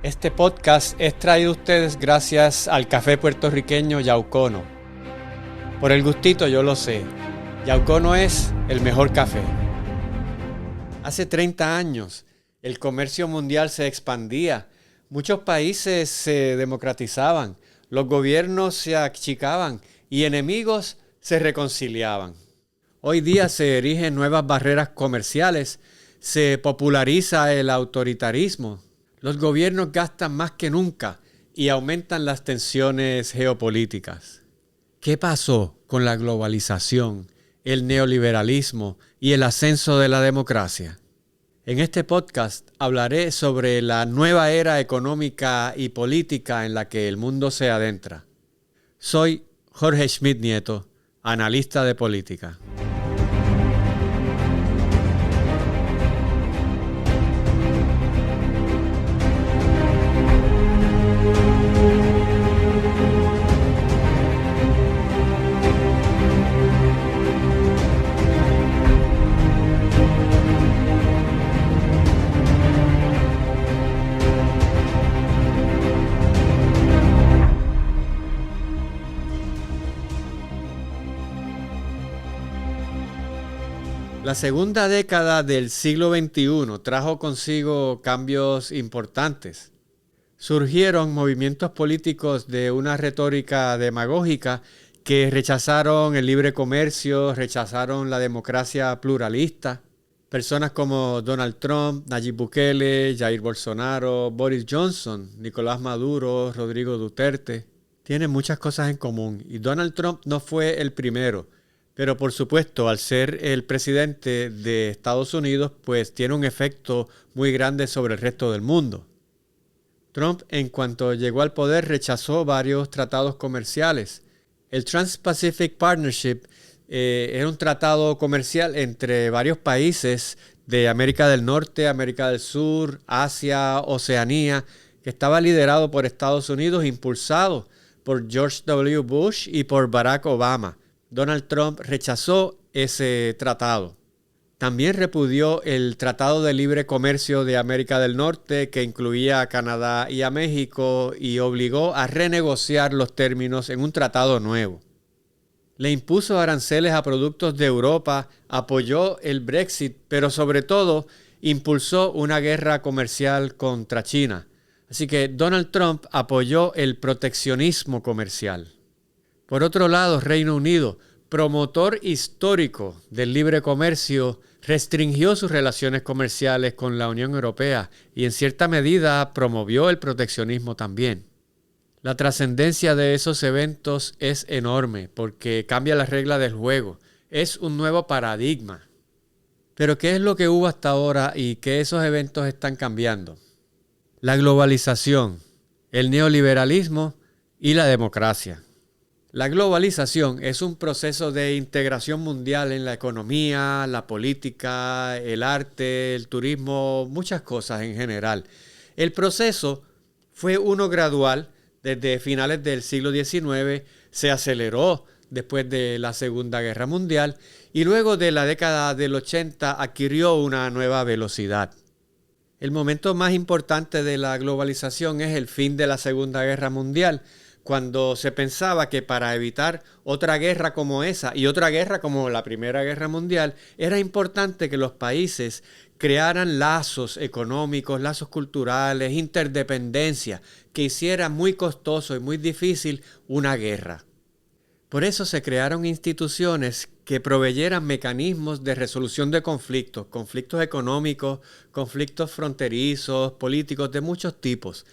Este podcast es traído a ustedes gracias al café puertorriqueño Yaucono. Por el gustito yo lo sé, Yaucono es el mejor café. Hace 30 años el comercio mundial se expandía, muchos países se democratizaban, los gobiernos se achicaban y enemigos se reconciliaban. Hoy día se erigen nuevas barreras comerciales, se populariza el autoritarismo. Los gobiernos gastan más que nunca y aumentan las tensiones geopolíticas. ¿Qué pasó con la globalización, el neoliberalismo y el ascenso de la democracia? En este podcast hablaré sobre la nueva era económica y política en la que el mundo se adentra. Soy Jorge Schmidt Nieto, analista de política. La segunda década del siglo XXI trajo consigo cambios importantes. Surgieron movimientos políticos de una retórica demagógica que rechazaron el libre comercio, rechazaron la democracia pluralista. Personas como Donald Trump, Nayib Bukele, Jair Bolsonaro, Boris Johnson, Nicolás Maduro, Rodrigo Duterte, tienen muchas cosas en común y Donald Trump no fue el primero. Pero por supuesto, al ser el presidente de Estados Unidos, pues tiene un efecto muy grande sobre el resto del mundo. Trump, en cuanto llegó al poder, rechazó varios tratados comerciales. El Trans-Pacific Partnership era un tratado comercial entre varios países de América del Norte, América del Sur, Asia, Oceanía, que estaba liderado por Estados Unidos, impulsado por George W. Bush y por Barack Obama. Donald Trump rechazó ese tratado. También repudió el Tratado de Libre Comercio de América del Norte, que incluía a Canadá y a México, y obligó a renegociar los términos en un tratado nuevo. Le impuso aranceles a productos de Europa, apoyó el Brexit, pero sobre todo impulsó una guerra comercial contra China. Así que Donald Trump apoyó el proteccionismo comercial. Por otro lado, Reino Unido, promotor histórico del libre comercio, restringió sus relaciones comerciales con la Unión Europea y en cierta medida promovió el proteccionismo también. La trascendencia de esos eventos es enorme porque cambia las reglas del juego. Es un nuevo paradigma. Pero ¿qué es lo que hubo hasta ahora y qué esos eventos están cambiando? La globalización, el neoliberalismo y la democracia. La globalización es un proceso de integración mundial en la economía, la política, el arte, el turismo, muchas cosas en general. El proceso fue uno gradual desde finales del siglo XIX, se aceleró después de la Segunda Guerra Mundial y luego de la década del 80 adquirió una nueva velocidad. El momento más importante de la globalización es el fin de la Segunda Guerra Mundial, cuando se pensaba que para evitar otra guerra como esa y otra guerra como la Primera Guerra Mundial, era importante que los países crearan lazos económicos, lazos culturales, interdependencia, que hiciera muy costoso y muy difícil una guerra. Por eso se crearon instituciones que proveyeran mecanismos de resolución de conflictos económicos, conflictos fronterizos, políticos de muchos tipos.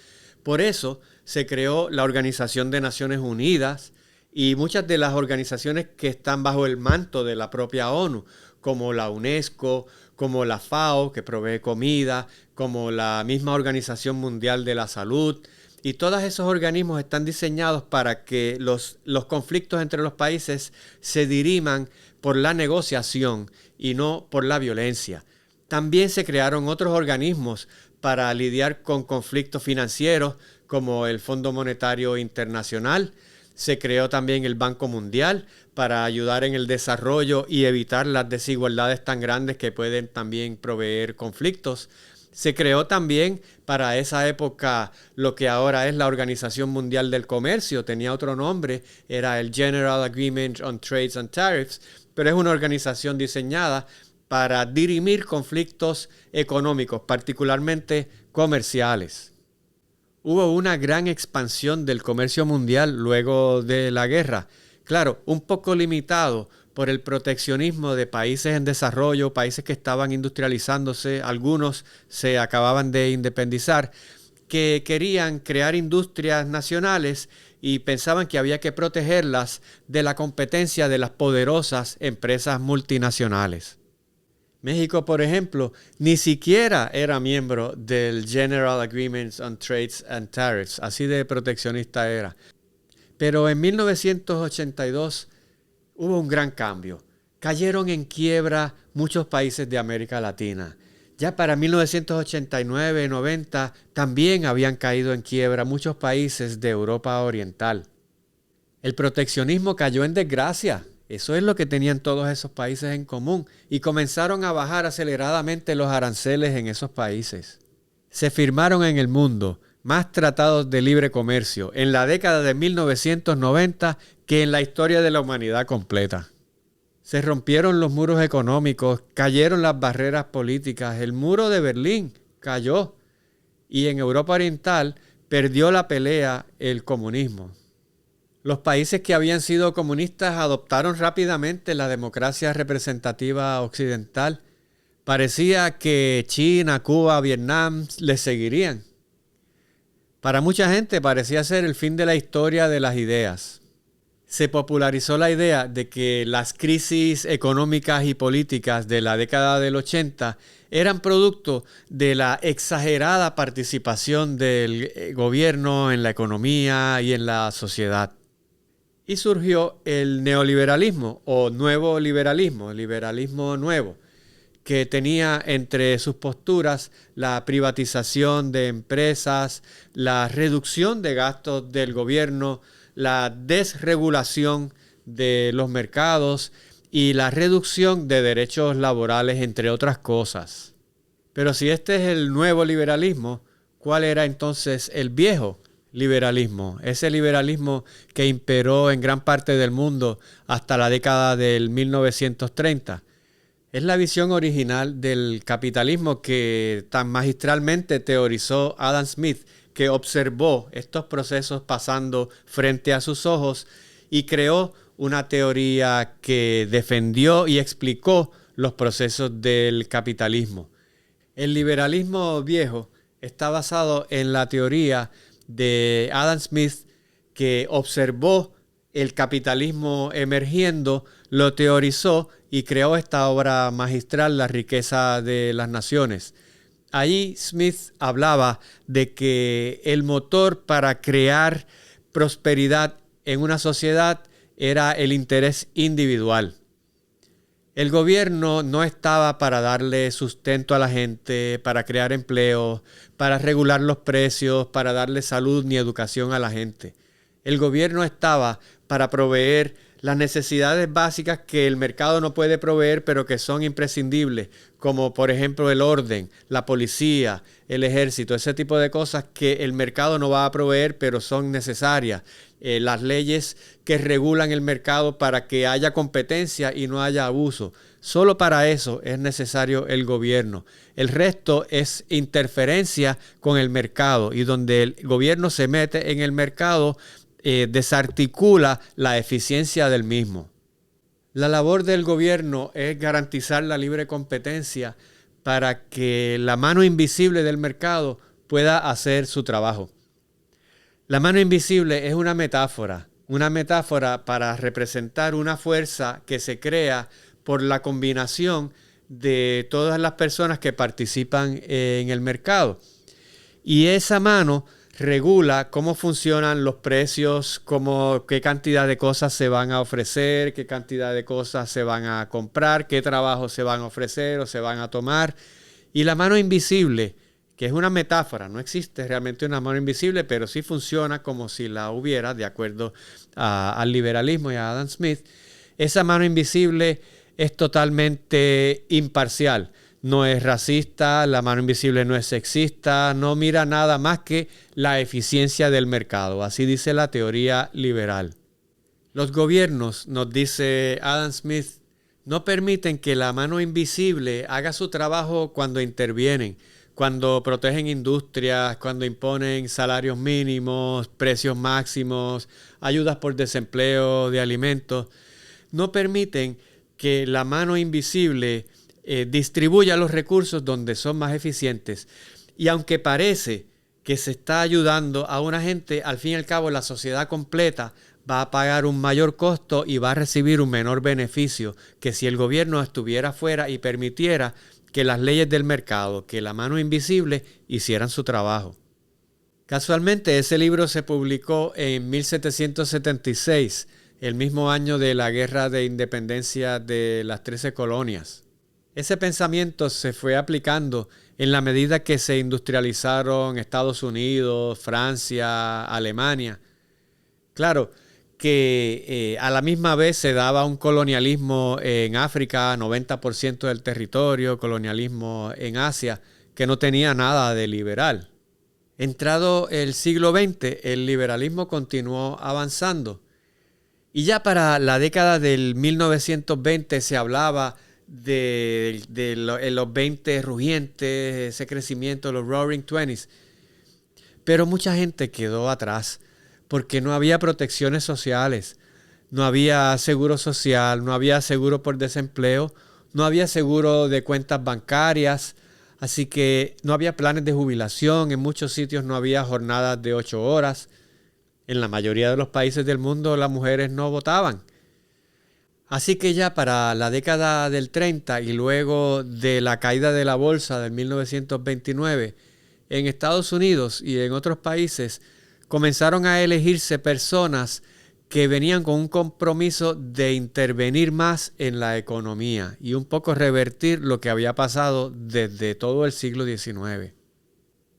Por eso se creó la Organización de Naciones Unidas y muchas de las organizaciones que están bajo el manto de la propia ONU, como la UNESCO, como la FAO, que provee comida, como la misma Organización Mundial de la Salud. Y todos esos organismos están diseñados para que los conflictos entre los países se diriman por la negociación y no por la violencia. También se crearon otros organismos para lidiar con conflictos financieros, como el Fondo Monetario Internacional. Se creó también el Banco Mundial para ayudar en el desarrollo y evitar las desigualdades tan grandes que pueden también proveer conflictos. Se creó también para esa época lo que ahora es la Organización Mundial del Comercio. Tenía otro nombre, era el General Agreement on Trades and Tariffs, pero es una organización diseñada para dirimir conflictos económicos, particularmente comerciales. Hubo una gran expansión del comercio mundial luego de la guerra. Claro, un poco limitado por el proteccionismo de países en desarrollo, países que estaban industrializándose, algunos se acababan de independizar, que querían crear industrias nacionales y pensaban que había que protegerlas de la competencia de las poderosas empresas multinacionales. México, por ejemplo, ni siquiera era miembro del General Agreement on Trades and Tariffs, así de proteccionista era. Pero en 1982 hubo un gran cambio. Cayeron en quiebra muchos países de América Latina. Ya para 1989-90 también habían caído en quiebra muchos países de Europa Oriental. El proteccionismo cayó en desgracia. Eso es lo que tenían todos esos países en común y comenzaron a bajar aceleradamente los aranceles en esos países. Se firmaron en el mundo más tratados de libre comercio en la década de 1990 que en la historia de la humanidad completa. Se rompieron los muros económicos, cayeron las barreras políticas, el muro de Berlín cayó y en Europa Oriental perdió la pelea el comunismo. Los países que habían sido comunistas adoptaron rápidamente la democracia representativa occidental. Parecía que China, Cuba, Vietnam les seguirían. Para mucha gente parecía ser el fin de la historia de las ideas. Se popularizó la idea de que las crisis económicas y políticas de la década del 80 eran producto de la exagerada participación del gobierno en la economía y en la sociedad. Y surgió el neoliberalismo o nuevo liberalismo, el liberalismo nuevo, que tenía entre sus posturas la privatización de empresas, la reducción de gastos del gobierno, la desregulación de los mercados y la reducción de derechos laborales, entre otras cosas. Pero si este es el nuevo liberalismo, ¿cuál era entonces el viejo liberalismo? Ese liberalismo que imperó en gran parte del mundo hasta la década del 1930. Es la visión original del capitalismo que tan magistralmente teorizó Adam Smith, que observó estos procesos pasando frente a sus ojos y creó una teoría que defendió y explicó los procesos del capitalismo. El liberalismo viejo está basado en la teoría de Adam Smith, que observó el capitalismo emergiendo, lo teorizó y creó esta obra magistral, La riqueza de las naciones. Allí Smith hablaba de que el motor para crear prosperidad en una sociedad era el interés individual. El gobierno no estaba para darle sustento a la gente, para crear empleo, para regular los precios, para darle salud ni educación a la gente. El gobierno estaba para proveer las necesidades básicas que el mercado no puede proveer, pero que son imprescindibles, como por ejemplo el orden, la policía, el ejército, ese tipo de cosas que el mercado no va a proveer, pero son necesarias. Las leyes que regulan el mercado para que haya competencia y no haya abuso. Solo para eso es necesario el gobierno. El resto es interferencia con el mercado y donde el gobierno se mete en el mercado, desarticula la eficiencia del mismo. La labor del gobierno es garantizar la libre competencia para que la mano invisible del mercado pueda hacer su trabajo. La mano invisible es una metáfora para representar una fuerza que se crea por la combinación de todas las personas que participan en el mercado. Y esa mano regula cómo funcionan los precios, qué cantidad de cosas se van a ofrecer, qué cantidad de cosas se van a comprar, qué trabajos se van a ofrecer o se van a tomar. Y la mano invisible, que es una metáfora, no existe realmente una mano invisible, pero sí funciona como si la hubiera, de acuerdo al liberalismo y a Adam Smith. Esa mano invisible es totalmente imparcial. no es racista, la mano invisible no es sexista, no mira nada más que la eficiencia del mercado. Así dice la teoría liberal. Los gobiernos, nos dice Adam Smith, no permiten que la mano invisible haga su trabajo cuando intervienen, cuando protegen industrias, cuando imponen salarios mínimos, precios máximos, ayudas por desempleo de alimentos. No permiten que la mano invisible distribuya los recursos donde son más eficientes. Y aunque parece que se está ayudando a una gente, al fin y al cabo la sociedad completa va a pagar un mayor costo y va a recibir un menor beneficio que si el gobierno estuviera fuera y permitiera que las leyes del mercado, que la mano invisible hicieran su trabajo. Casualmente, ese libro se publicó en 1776, el mismo año de la Guerra de Independencia de las 13 colonias. Ese pensamiento se fue aplicando en la medida que se industrializaron Estados Unidos, Francia, Alemania. Claro que a la misma vez se daba un colonialismo en África, 90% del territorio, colonialismo en Asia, que no tenía nada de liberal. Entrado el siglo XX, el liberalismo continuó avanzando. Y ya para la década del 1920 se hablaba de los 20 rugientes, ese crecimiento, los Roaring Twenties. Pero mucha gente quedó atrás porque no había protecciones sociales, no había seguro social, no había seguro por desempleo, no había seguro de cuentas bancarias, así que no había planes de jubilación, en muchos sitios no había jornadas de 8 horas. En la mayoría de los países del mundo las mujeres no votaban. Así que ya para la década del 30 y luego de la caída de la bolsa del 1929, en Estados Unidos y en otros países comenzaron a elegirse personas que venían con un compromiso de intervenir más en la economía y un poco revertir lo que había pasado desde todo el siglo XIX.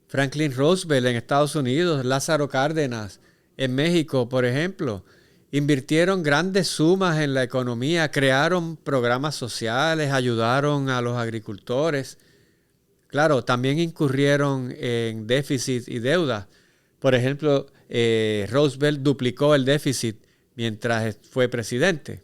Franklin Roosevelt en Estados Unidos, Lázaro Cárdenas en México, por ejemplo, invirtieron grandes sumas en la economía, crearon programas sociales, ayudaron a los agricultores. Claro, también incurrieron en déficit y deuda. Por ejemplo, Roosevelt duplicó el déficit mientras fue presidente.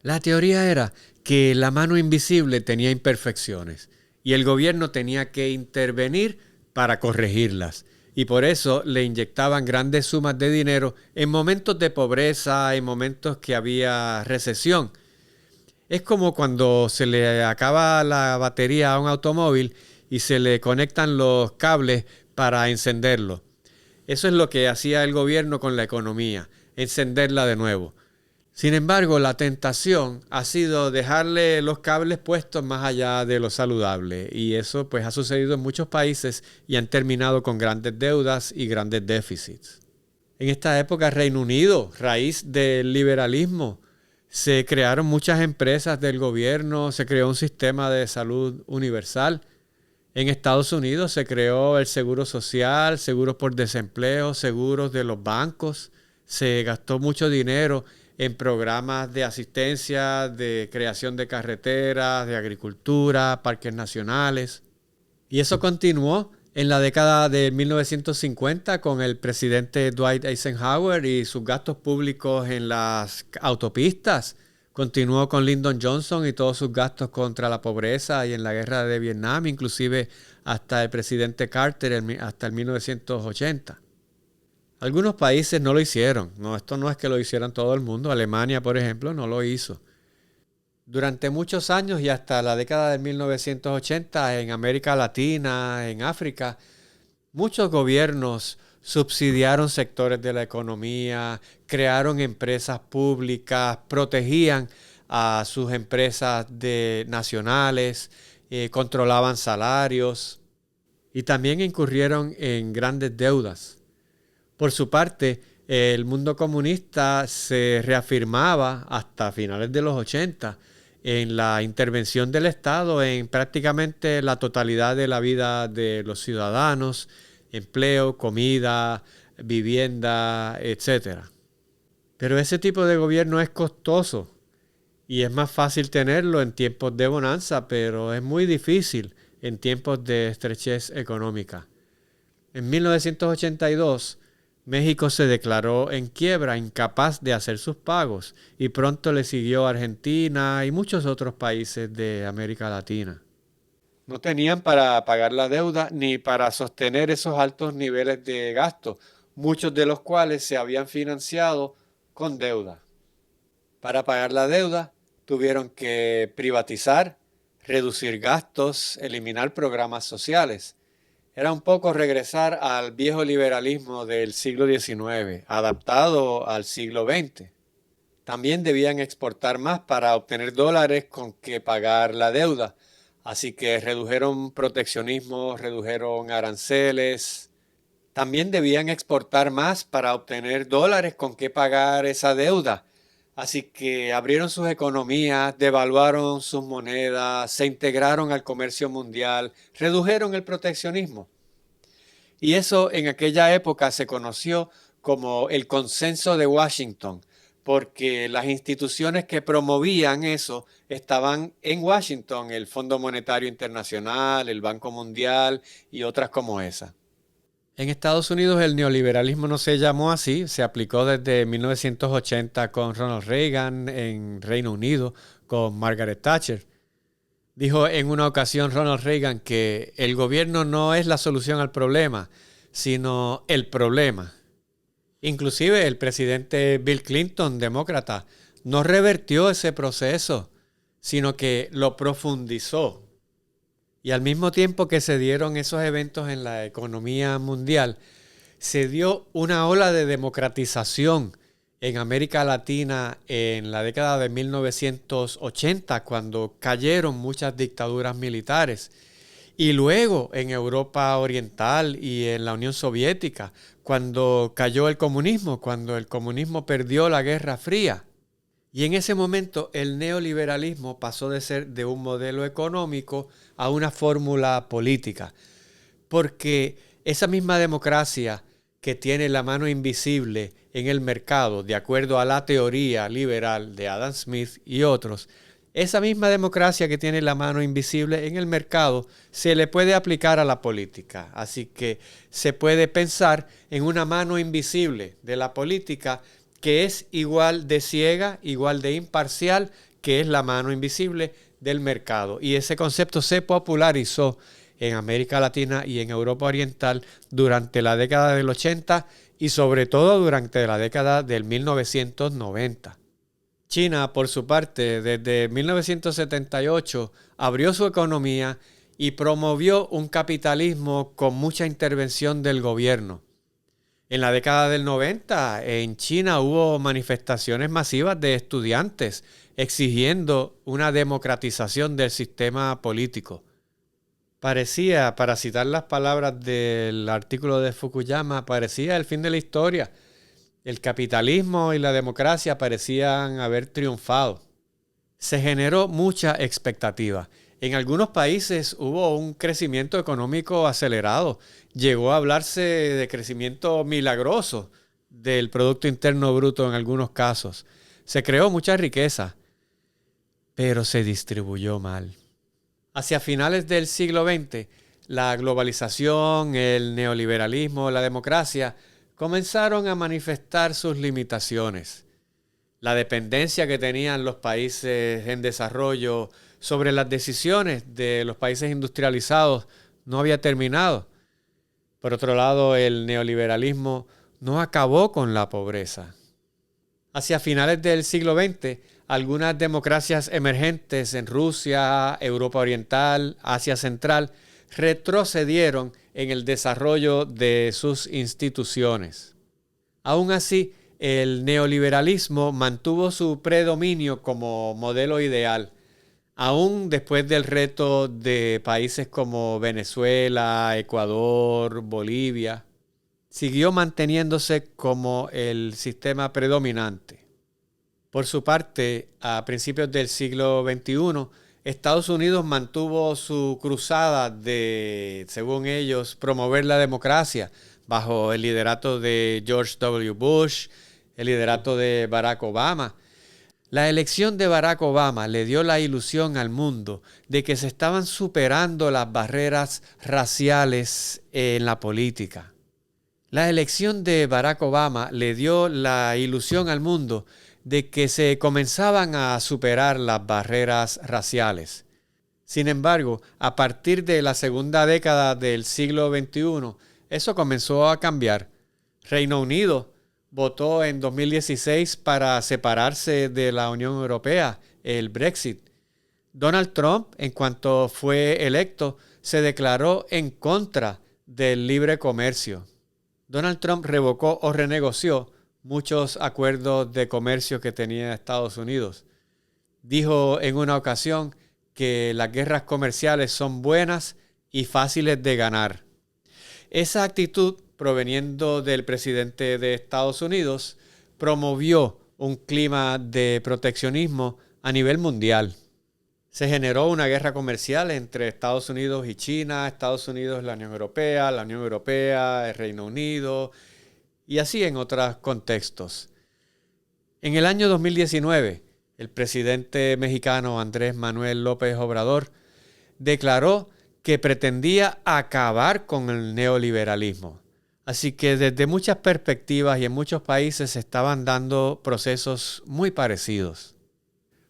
La teoría era que la mano invisible tenía imperfecciones y el gobierno tenía que intervenir para corregirlas. Y por eso le inyectaban grandes sumas de dinero en momentos de pobreza, en momentos que había recesión. Es como cuando se le acaba la batería a un automóvil y se le conectan los cables para encenderlo. Eso es lo que hacía el gobierno con la economía, encenderla de nuevo. Sin embargo, la tentación ha sido dejarle los cables puestos más allá de lo saludable. Y eso pues ha sucedido en muchos países y han terminado con grandes deudas y grandes déficits. En esta época, Reino Unido, raíz del liberalismo, se crearon muchas empresas del gobierno, se creó un sistema de salud universal. En Estados Unidos se creó el seguro social, seguros por desempleo, seguros de los bancos. Se gastó mucho dinero en programas de asistencia, de creación de carreteras, de agricultura, parques nacionales. Y eso continuó en la década de 1950 con el presidente Dwight Eisenhower y sus gastos públicos en las autopistas. Continuó con Lyndon Johnson y todos sus gastos contra la pobreza y en la guerra de Vietnam, inclusive hasta el presidente Carter hasta el 1980. Algunos países no lo hicieron. No, esto no es que lo hicieran todo el mundo. Alemania, por ejemplo, no lo hizo. Durante muchos años y hasta la década de 1980 en América Latina, en África, muchos gobiernos subsidiaron sectores de la economía, crearon empresas públicas, protegían a sus empresas nacionales, controlaban salarios y también incurrieron en grandes deudas. Por su parte, el mundo comunista se reafirmaba hasta finales de los 80 en la intervención del Estado en prácticamente la totalidad de la vida de los ciudadanos, empleo, comida, vivienda, etc. Pero ese tipo de gobierno es costoso Y es más fácil tenerlo en tiempos de bonanza, pero es muy difícil en tiempos de estrechez económica. En 1982, México se declaró en quiebra, incapaz de hacer sus pagos, y pronto le siguió Argentina y muchos otros países de América Latina. No tenían para pagar la deuda ni para sostener esos altos niveles de gasto, muchos de los cuales se habían financiado con deuda. Para pagar la deuda, tuvieron que privatizar, reducir gastos, eliminar programas sociales. Era un poco regresar al viejo liberalismo del siglo XIX, adaptado al siglo XX. También debían exportar más para obtener dólares con que pagar la deuda. Así que redujeron proteccionismo, redujeron aranceles. También debían exportar más para obtener dólares con que pagar esa deuda. Así que abrieron sus economías, devaluaron sus monedas, se integraron al comercio mundial, redujeron el proteccionismo. Y eso en aquella época se conoció como el Consenso de Washington, porque las instituciones que promovían eso estaban en Washington, el Fondo Monetario Internacional, el Banco Mundial y otras como esa. En Estados Unidos el neoliberalismo no se llamó así, se aplicó desde 1980 con Ronald Reagan, en Reino Unido con Margaret Thatcher. Dijo en una ocasión Ronald Reagan que el gobierno no es la solución al problema, sino el problema. Inclusive el presidente Bill Clinton, demócrata, no revertió ese proceso, sino que lo profundizó. Y al mismo tiempo que se dieron esos eventos en la economía mundial, se dio una ola de democratización en América Latina en la década de 1980, cuando cayeron muchas dictaduras militares. Y luego en Europa Oriental y en la Unión Soviética, cuando cayó el comunismo, cuando el comunismo perdió la Guerra Fría. Y en ese momento el neoliberalismo pasó de ser de un modelo económico a una fórmula política. Porque esa misma democracia que tiene la mano invisible en el mercado, de acuerdo a la teoría liberal de Adam Smith y otros, esa misma democracia que tiene la mano invisible en el mercado se le puede aplicar a la política. Así que se puede pensar en una mano invisible de la política que es igual de ciega, igual de imparcial, que es la mano invisible del mercado. Y ese concepto se popularizó en América Latina y en Europa Oriental durante la década del 80 y sobre todo durante la década del 1990. China, por su parte, desde 1978 abrió su economía y promovió un capitalismo con mucha intervención del gobierno. En la década del 90, en China hubo manifestaciones masivas de estudiantes exigiendo una democratización del sistema político. Parecía, para citar las palabras del artículo de Fukuyama, parecía el fin de la historia. El capitalismo y la democracia parecían haber triunfado. Se generó mucha expectativa. En algunos países hubo un crecimiento económico acelerado. Llegó a hablarse de crecimiento milagroso del Producto Interno Bruto en algunos casos. Se creó mucha riqueza, pero se distribuyó mal. Hacia finales del siglo XX, la globalización, el neoliberalismo, la democracia comenzaron a manifestar sus limitaciones. La dependencia que tenían los países en desarrollo sobre las decisiones de los países industrializados no había terminado. Por otro lado, el neoliberalismo no acabó con la pobreza. Hacia finales del siglo XX, algunas democracias emergentes en Rusia, Europa Oriental, Asia Central, retrocedieron en el desarrollo de sus instituciones. Aún así, el neoliberalismo mantuvo su predominio como modelo ideal, aún después del reto de países como Venezuela, Ecuador, Bolivia. Siguió manteniéndose como el sistema predominante. Por su parte, a principios del siglo XXI, Estados Unidos mantuvo su cruzada de, según ellos, promover la democracia bajo el liderato de George W. Bush, el liderato de Barack Obama. La elección de Barack Obama le dio la ilusión al mundo de que se estaban superando las barreras raciales en la política. La elección de Barack Obama le dio la ilusión al mundo de que se comenzaban a superar las barreras raciales. Sin embargo, a partir de la segunda década del siglo XXI, eso comenzó a cambiar. Reino Unido votó en 2016 para separarse de la Unión Europea, el Brexit. Donald Trump, en cuanto fue electo, se declaró en contra del libre comercio. Donald Trump revocó o renegoció muchos acuerdos de comercio que tenía Estados Unidos. Dijo en una ocasión que las guerras comerciales son buenas y fáciles de ganar. Esa actitud, proveniendo del presidente de Estados Unidos, promovió un clima de proteccionismo a nivel mundial. Se generó una guerra comercial entre Estados Unidos y China, Estados Unidos y la Unión Europea, el Reino Unido, y así en otros contextos. En el año 2019, el presidente mexicano Andrés Manuel López Obrador declaró que pretendía acabar con el neoliberalismo. Así que desde muchas perspectivas y en muchos países se estaban dando procesos muy parecidos.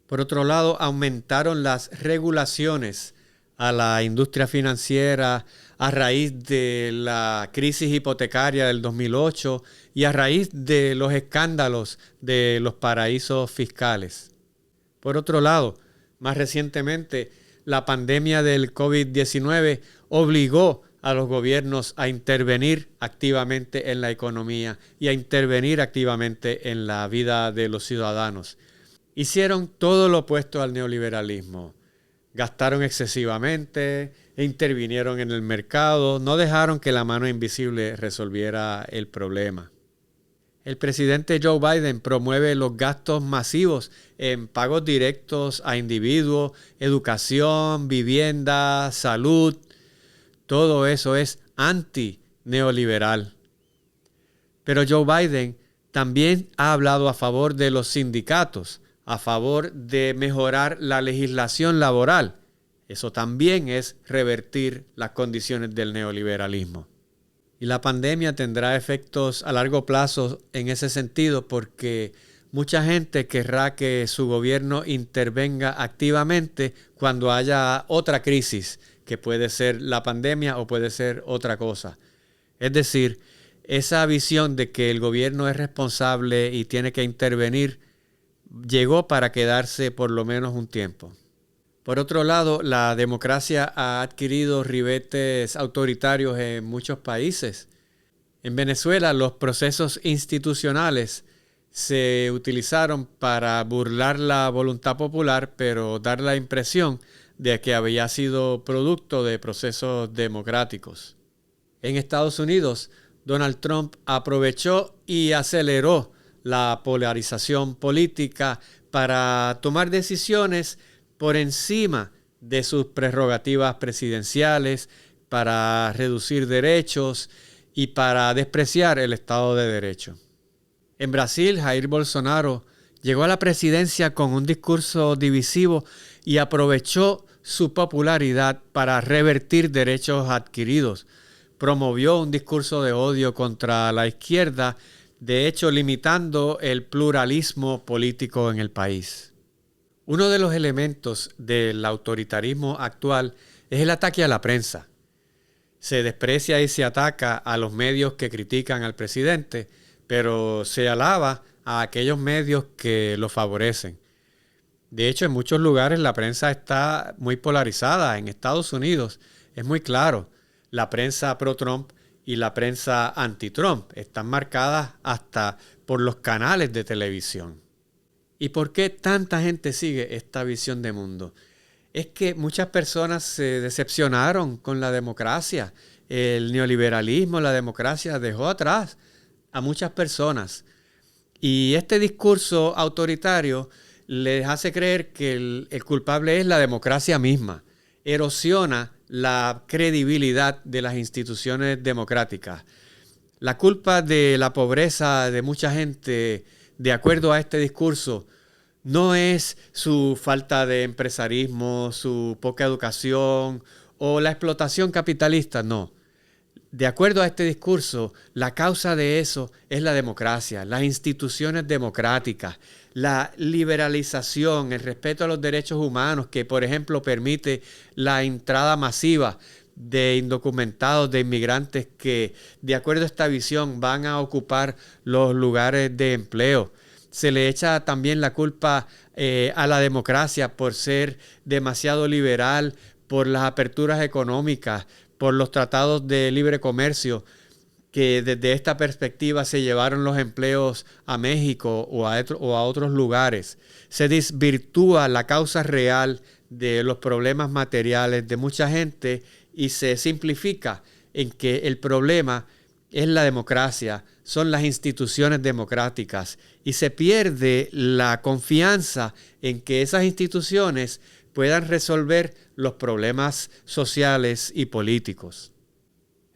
Por otro lado, aumentaron las regulaciones a la industria financiera a raíz de la crisis hipotecaria del 2008 y a raíz de los escándalos de los paraísos fiscales. Por otro lado, más recientemente, la pandemia del COVID-19 obligó a los gobiernos a intervenir activamente en la economía y a intervenir activamente en la vida de los ciudadanos. Hicieron todo lo opuesto al neoliberalismo. Gastaron excesivamente, intervinieron en el mercado, no dejaron que la mano invisible resolviera el problema. El presidente Joe Biden promueve los gastos masivos en pagos directos a individuos, educación, vivienda, salud. Todo eso es anti-neoliberal. Pero Joe Biden también ha hablado a favor de los sindicatos, a favor de mejorar la legislación laboral. Eso también es revertir las condiciones del neoliberalismo. Y la pandemia tendrá efectos a largo plazo en ese sentido porque mucha gente querrá que su gobierno intervenga activamente cuando haya otra crisis, que puede ser la pandemia o puede ser otra cosa. Es decir, esa visión de que el gobierno es responsable y tiene que intervenir llegó para quedarse por lo menos un tiempo. Por otro lado, la democracia ha adquirido ribetes autoritarios en muchos países. En Venezuela, los procesos institucionales se utilizaron para burlar la voluntad popular, pero dar la impresión de que había sido producto de procesos democráticos. En Estados Unidos, Donald Trump aprovechó y aceleró la polarización política para tomar decisiones por encima de sus prerrogativas presidenciales, para reducir derechos y para despreciar el Estado de Derecho. En Brasil, Jair Bolsonaro llegó a la presidencia con un discurso divisivo y aprovechó su popularidad para revertir derechos adquiridos. Promovió un discurso de odio contra la izquierda, de hecho limitando el pluralismo político en el país. Uno de los elementos del autoritarismo actual es el ataque a la prensa. Se desprecia y se ataca a los medios que critican al presidente, pero se alaba a aquellos medios que lo favorecen. De hecho, en muchos lugares la prensa está muy polarizada. En Estados Unidos es muy claro. La prensa pro-Trump y la prensa anti-Trump están marcadas hasta por los canales de televisión. ¿Y por qué tanta gente sigue esta visión de mundo? Es que muchas personas se decepcionaron con la democracia. El neoliberalismo, la democracia dejó atrás a muchas personas. Y este discurso autoritario les hace creer que el culpable es la democracia misma. Erosiona la credibilidad de las instituciones democráticas. La culpa de la pobreza de mucha gente, de acuerdo a este discurso, No es su falta de empresarismo, su poca educación o la explotación capitalista, no. De acuerdo a este discurso, la causa de eso es la democracia, las instituciones democráticas, la liberalización, el respeto a los derechos humanos que, por ejemplo, permite la entrada masiva de indocumentados, de inmigrantes que, de acuerdo a esta visión, van a ocupar los lugares de empleo. Se le echa también la culpa a la democracia por ser demasiado liberal, por las aperturas económicas, por los tratados de libre comercio, que desde esta perspectiva se llevaron los empleos a México o a otros lugares. Se desvirtúa la causa real de los problemas materiales de mucha gente y se simplifica en que el problema es la democracia, son las instituciones democráticas y se pierde la confianza en que esas instituciones puedan resolver los problemas sociales y políticos.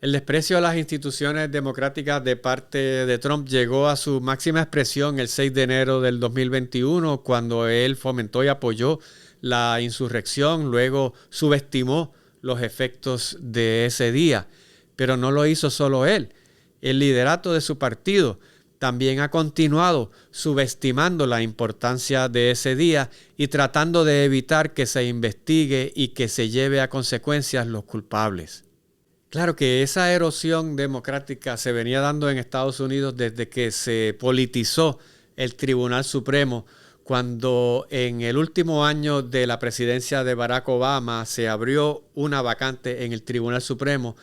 El desprecio a las instituciones democráticas de parte de Trump llegó a su máxima expresión el 6 de enero del 2021, cuando él fomentó y apoyó la insurrección, luego subestimó los efectos de ese día, pero no lo hizo solo él. El liderato de su partido también ha continuado subestimando la importancia de ese día y tratando de evitar que se investigue y que se lleve a consecuencias los culpables. Claro que esa erosión democrática se venía dando en Estados Unidos desde que se politizó el Tribunal Supremo, cuando en el último año de la presidencia de Barack Obama se abrió una vacante en el Tribunal Supremo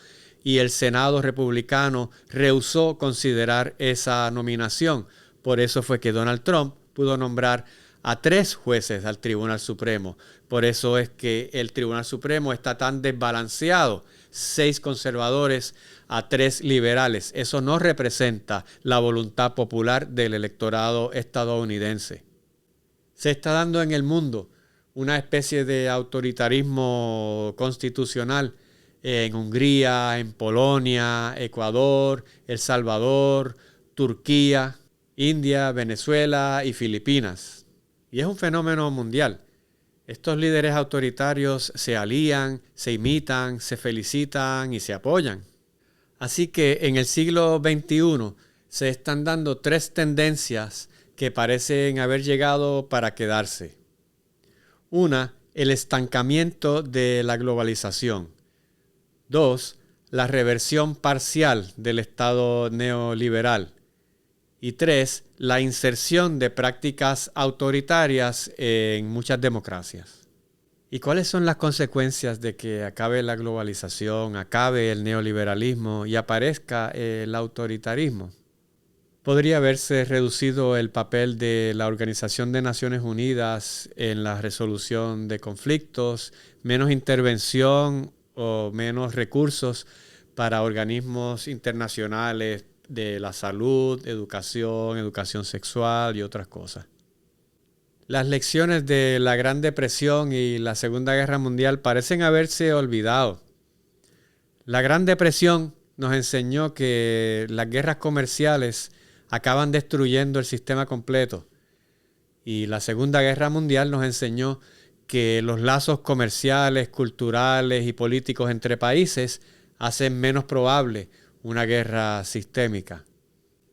y el Senado republicano rehusó considerar esa nominación. Por eso fue que Donald Trump pudo nombrar a 3 jueces al Tribunal Supremo. Por eso es que el Tribunal Supremo está tan desbalanceado. 6 conservadores a 3 liberales. Eso no representa la voluntad popular del electorado estadounidense. Se está dando en el mundo una especie de autoritarismo constitucional en Hungría, en Polonia, Ecuador, El Salvador, Turquía, India, Venezuela y Filipinas. Y es un fenómeno mundial. Estos líderes autoritarios se alían, se imitan, se felicitan y se apoyan. Así que en el siglo XXI se están dando 3 tendencias que parecen haber llegado para quedarse. Una, el estancamiento de la globalización. 2, la reversión parcial del Estado neoliberal. Y 3, la inserción de prácticas autoritarias en muchas democracias. ¿Y cuáles son las consecuencias de que acabe la globalización, acabe el neoliberalismo y aparezca el autoritarismo? Podría haberse reducido el papel de la Organización de Naciones Unidas en la resolución de conflictos, menos intervención o menos recursos para organismos internacionales de la salud, educación sexual y otras cosas. Las lecciones de la Gran Depresión y la Segunda Guerra Mundial parecen haberse olvidado. La Gran Depresión nos enseñó que las guerras comerciales acaban destruyendo el sistema completo. Y la Segunda Guerra Mundial nos enseñó que los lazos comerciales, culturales y políticos entre países hacen menos probable una guerra sistémica.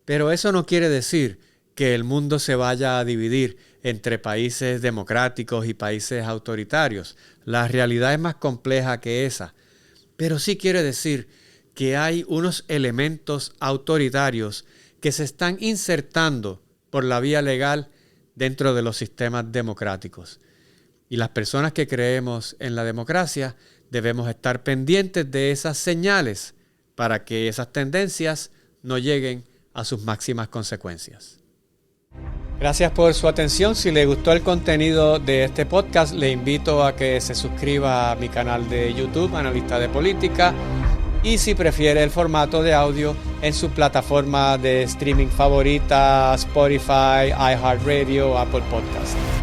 Pero eso no quiere decir que el mundo se vaya a dividir entre países democráticos y países autoritarios. La realidad es más compleja que esa. Pero sí quiere decir que hay unos elementos autoritarios que se están insertando por la vía legal dentro de los sistemas democráticos. Y las personas que creemos en la democracia debemos estar pendientes de esas señales para que esas tendencias no lleguen a sus máximas consecuencias. Gracias por su atención. Si le gustó el contenido de este podcast, le invito a que se suscriba a mi canal de YouTube, Analista de Política, y si prefiere el formato de audio, en su plataforma de streaming favorita, Spotify, iHeartRadio, Apple Podcast.